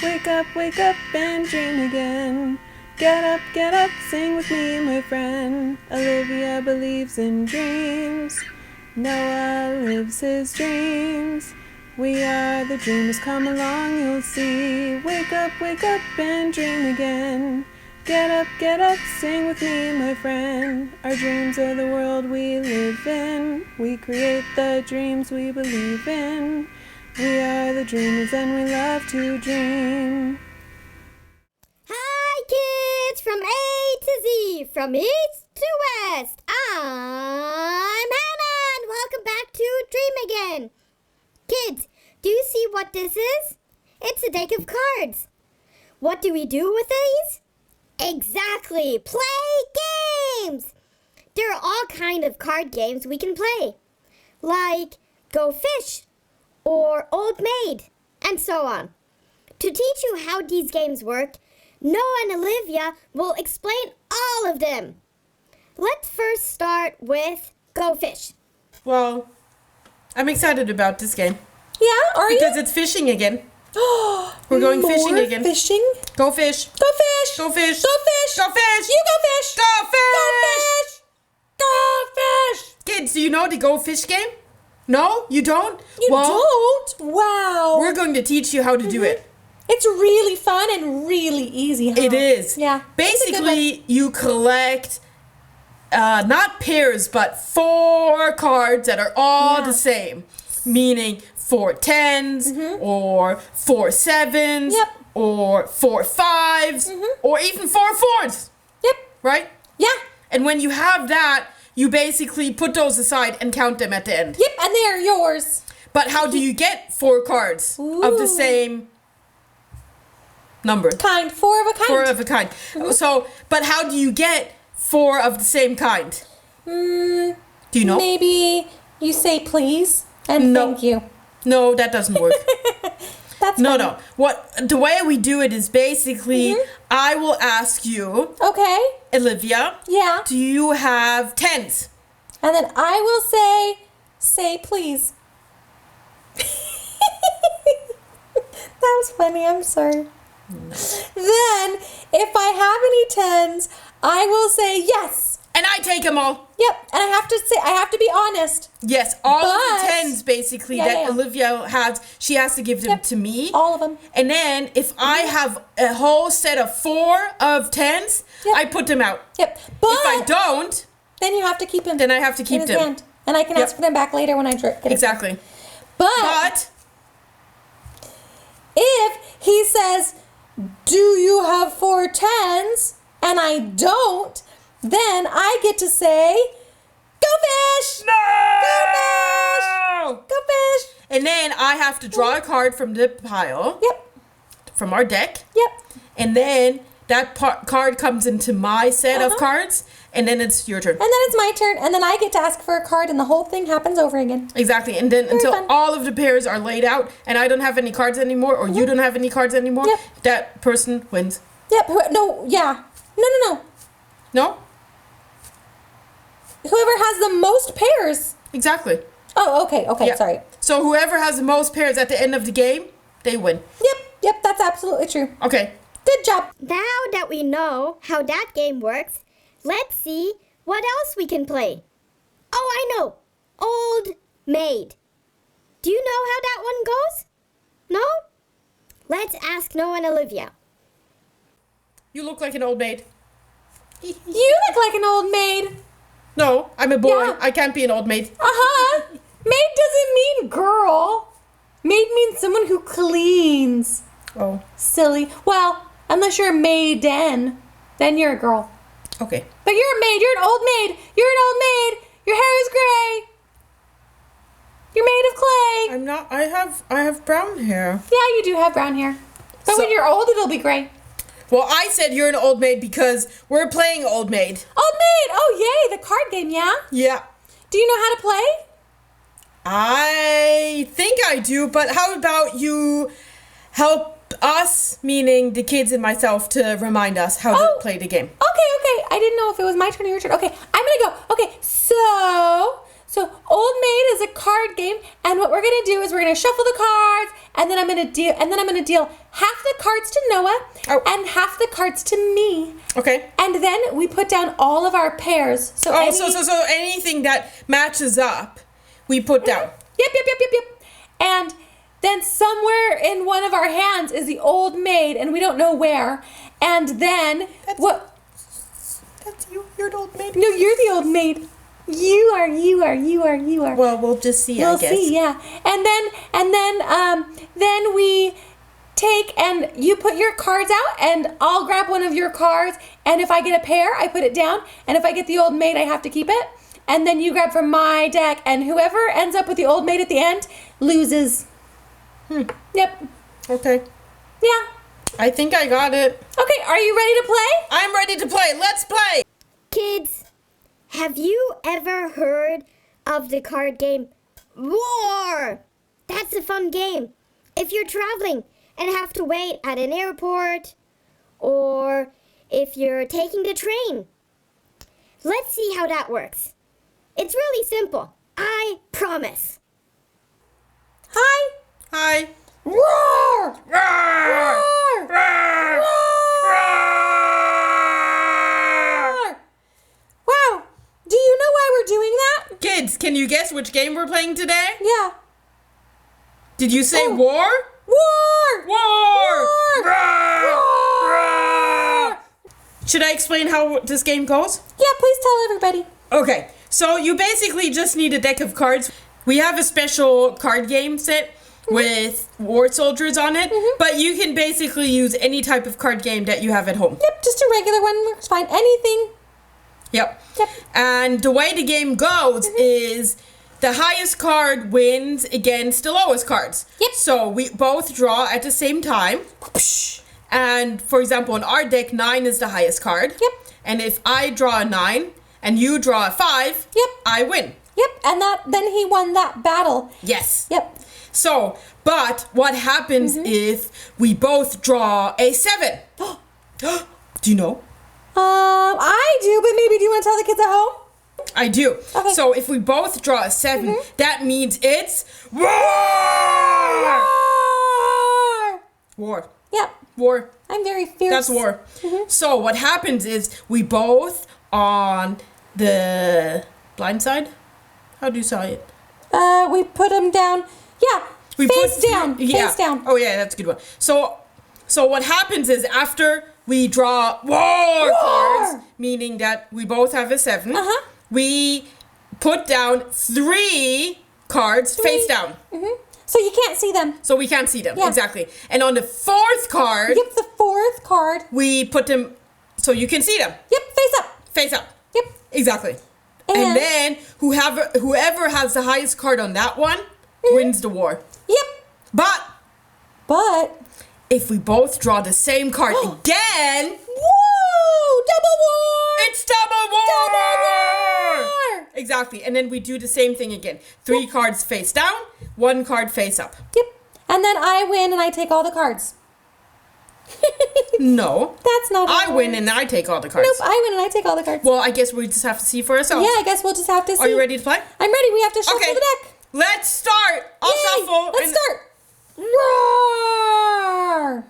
wake up and dream again. Get up, sing with me, my friend. Olivia believes in dreams. Noah lives his dreams. We are the dreamers, come along, you'll see. Wake up and dream again. Get up, sing with me, my friend. Our dreams are the world we live in. We create the dreams we believe in. We are the dreamers and we love to dream. Hi kids, from A to Z, from East to West. I'm Hannah and welcome back to Dream Again. Kids, do you see what this is? It's a deck of cards. What do we do with these? Exactly, play games. There are all kinds of card games we can play, like Goldfish or Old Maid, and so on. To teach you how these games work, Noah and Olivia will explain all of them. Let's first start with Goldfish. Well, I'm excited about this game. Yeah, are you? Because it's fishing again. We're going fishing again. Fishing? Go fish. Go fish! Go fish. Go fish! Go fish. You go fish! Go fish. Go fish! Go fish! Kids, do you know the go fish game? No? You don't? You don't? Wow. We're going to teach you how to do it. It's really fun and really easy, huh? It is. Yeah. Basically, you collect not pairs, but 4 cards that are all the same. Meaning 4 tens, or 4 sevens, or 4 fives, or even 4 fours. Yep. Right? Yeah. And when you have that, you basically put those aside and count them at the end. Yep, and they're yours. But how do you get 4 cards of the same number? 4 of a kind. 4 of a kind. So, but how do you get 4 of the same kind? Do you know? Maybe you say please and thank you. No, that doesn't work. That's No, fine. no. The way we do it is basically I will ask you, Okay. Olivia, Yeah. do you have tens? And then I will say please. That was funny, I'm sorry. Then, if I have any tens, I will say yes. And I take them all. Yep, and I have to be honest. Yes, all of But- the tens basically that Olivia has, she has to give them to me. All of them. And then if I have a whole set of 4 of tens, I put them out. Yep, but If I don't, then you have to keep him. then I have to in keep his them. hand. And I can ask for them back later when I get it. Exactly. But if he says, do you have 4 tens? And I don't, then I get to say, go fish! No! Go fish! Go fish! And then I have to draw a card from the pile. Yep. From our deck. Yep. And then that card comes into my set of cards. And then it's your turn. And then it's my turn, and then I get to ask for a card, and the whole thing happens over again. Exactly. And then until fun. all of the pairs are laid out and I don't have any cards anymore or you don't have any cards anymore, that person wins. Yep. No, yeah. No. No? Whoever has the most pairs. Exactly. Oh, okay, Yeah. sorry. So whoever has the most pairs at the end of the game, they win. Yep, that's absolutely true. Okay. Good job. Now that we know how that game works, let's see what else we can play. Oh, I know. Old Maid. Do you know how that one goes? No? Let's ask Noah and Olivia. You look like an old maid. You look like an old maid. No, I'm a boy. Yeah. I can't be an old maid. Uh-huh. Maid doesn't mean girl. Maid means someone who cleans. Oh. Silly. Well, unless you're a maiden, then you're a girl. Okay. But you're a maid. You're an old maid. You're an old maid. Your hair is gray. You're made of clay. I'm not. I have brown hair. Yeah, you do have brown hair. But when you're old, it'll be gray. Well, I said you're an old maid because we're playing old maid. Old maid. Oh, yay. The card game, yeah? Yeah. Do you know how to play? I think I do, but how about you help us, meaning the kids and myself, to remind us how to play the game? Okay. I didn't know if it was my turn or your turn. Okay, I'm gonna go. Okay, so So Old Maid is a card game, and what we're gonna do is we're gonna shuffle the cards, and then I'm gonna deal half the cards to Noah and half the cards to me. Okay. And then we put down all of our pairs. So anything that matches up, we put down. Yep. And then somewhere in one of our hands is the Old Maid, and we don't know where. And then That's you. You're the Old Maid. No, you're the Old Maid. You are. Well, we'll just see. I guess. We'll see. Yeah. Then we take and you put your cards out, and I'll grab one of your cards. And if I get a pair, I put it down. And if I get the Old Maid, I have to keep it. And then you grab from my deck, and whoever ends up with the Old Maid at the end loses. Yep. Okay. Yeah. I think I got it. Okay, are you ready to play? I'm ready to play. Let's play. Kids, have you ever heard of the card game War? That's a fun game. If you're traveling and have to wait at an airport, or if you're taking the train. Let's see how that works. It's really simple. I promise. Hi. Hi. Roar! Roar! Roar! Roar! Roar! Wow. Do you know why we're doing that? Kids, can you guess which game we're playing today? Yeah. Did you say war? War! War! War! Roar! Roar! Roar! Should I explain how this game goes? Yeah, please tell everybody. Okay, so you basically just need a deck of cards. We have a special card game set with war soldiers on it, but you can basically use any type of card game that you have at home. Yep, just a regular one works fine. Anything. Yep. And the way the game goes is the highest card wins against the lowest cards. Yep. So we both draw at the same time. And for example, in our deck, 9 is the highest card. Yep. And if I draw a 9 and you draw a 5, Yep. I win. Yep, and then he won that battle. Yes. Yep. So, but what happens if we both draw a 7? Do you know? I do, but maybe do you want to tell the kids at home? I do. Okay. So if we both draw a 7, that means it's war! Roar! War. Yep. War. I'm very fierce. That's war. So what happens is we both on the blind side. How do you say it? We put him down. Yeah. Face down. Yeah. Face down. Oh yeah, that's a good one. So what happens is after we draw war cards, meaning that we both have a 7, we put down 3 cards face down. So you can't see them. So we can't see them. Yeah. Exactly. And on the 4th card, Yep, the 4th card. we put them so you can see them. Yep, face up. Face up. Yep. Exactly. And then whoever has the highest card on that one wins the war. Yep. But if we both draw the same card again, woo! Double war! it's double war! Double war! Exactly. And then we do the same thing again. 3 cards face down, 1 card face up. Yep. And then I win and I take all the cards. No. That's not how I it win works. and I take all the cards. Nope, I win and I take all the cards. Well, I guess we just have to see for ourselves. Yeah, I guess we'll just have to see. Are you ready to play? I'm ready. We have to shuffle Okay. the deck. Let's start. I'll Yay! shuffle. Let's start. Roar!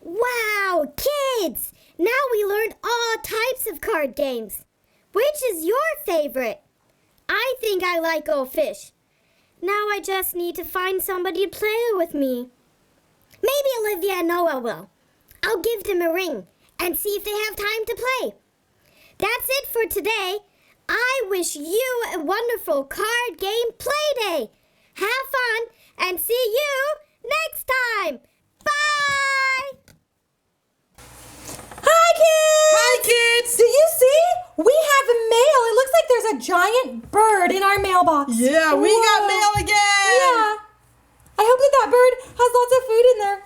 Wow, kids! Now we learned all types of card games. Which is your favorite? I think I like Goldfish. Now I just need to find somebody to play with me. Maybe Olivia and Noah will. I'll give them a ring and see if they have time to play. That's it for today. I wish you a wonderful card game play day. Have fun and see you next time. Bye! Hi, kids! Hi, kids! Do you see? We have a mail. It looks like there's a giant bird in our mailbox. Yeah, we got Whoa. mail again! Yeah. I hope that bird has lots of food in there.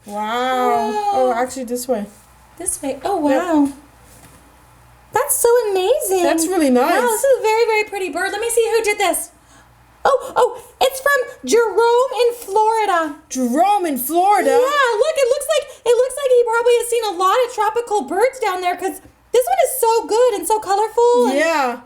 Wow. Whoa. Oh, actually this way. This way. Oh, wow. That's so amazing. That's really nice. Wow, this is a very, very pretty bird. Let me see who did this. Oh, it's from Jerome in Florida. Jerome in Florida? Yeah, look, it looks like he probably has seen a lot of tropical birds down there because this one is so good and so colorful. Yeah.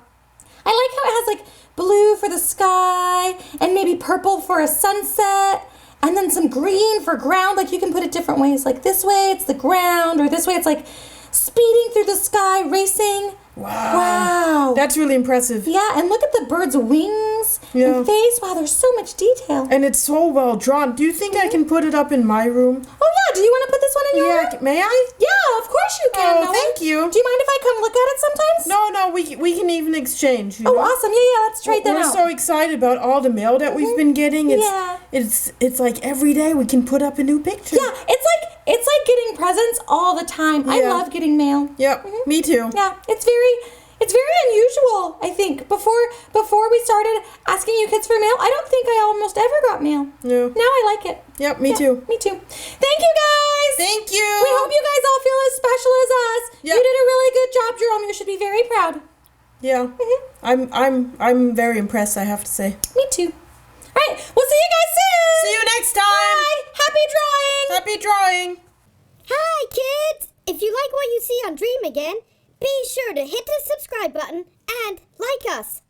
I like how it has like blue for the sky and maybe purple for a sunset and then some green for ground. Like you can put it different ways. Like this way it's the ground, or this way it's like speeding through the sky, racing. Wow. That's really impressive. Yeah, and look at the bird's wings Yeah. and face. Wow, there's so much detail. And it's so well drawn. Do you think I can put it up in my room? Oh yeah, do you want to put this one in your room? May I? Yeah, of course you can. Oh, Noah. thank you. Do you mind if I come look at it sometimes? No, we can even exchange. You Oh, know? awesome. Yeah, let's trade that We're out. so excited about all the mail that we've been getting. Yeah. It's like every day we can put up a new picture. Yeah, it's like getting presents all the time. I Yeah. love getting mail. Yep, me too. Yeah, it's very unusual, I think. Before we started asking you kids for mail, I don't think I almost ever got mail. No. Now I like it. Yep, me Yeah, too. Me too. Thank you guys. Thank you. We hope you guys all feel as special as us. Yeah. You did a really good job, Jerome. You should be very proud. Yeah. I'm very impressed, I have to say. Me too. All right, we'll see you guys soon. See you next time. Bye. Happy drawing. Happy drawing. Hi, kids! If you like what you see on Dream Again, be sure to hit the subscribe button and like us.